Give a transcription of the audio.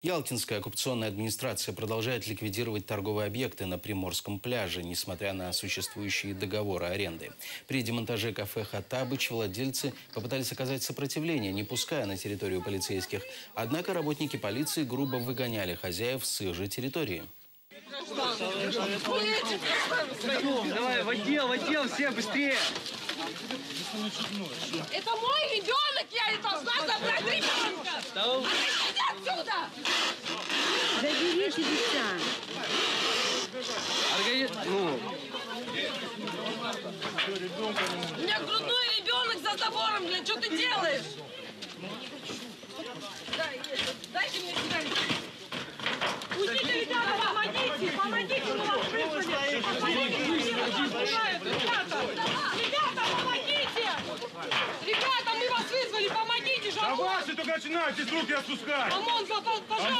Ялтинская оккупационная администрация продолжает ликвидировать торговые объекты на Приморском пляже, несмотря на существующие договоры аренды. При демонтаже кафе «Хоттабыч» владельцы попытались оказать сопротивление, не пуская на территорию полицейских. Однако работники полиции грубо выгоняли хозяев с их же территории. Давай, в отдел, все быстрее! Это мой ребенок, я не должна забрать ребенка! Отойдите отсюда! Заберите дитя. У меня грудной ребенок за забором, блядь, что ты делаешь? Дайте мне себя. Уйдите, ребята, помогите! Помогите, мы вас вызвали! Помогите, нас пугают, ребята! Ребята, помогите! Ребята, мы вас вызвали, помогите же! А ваши только начинайте с руки отпускать! ОМОН, пожалуйста!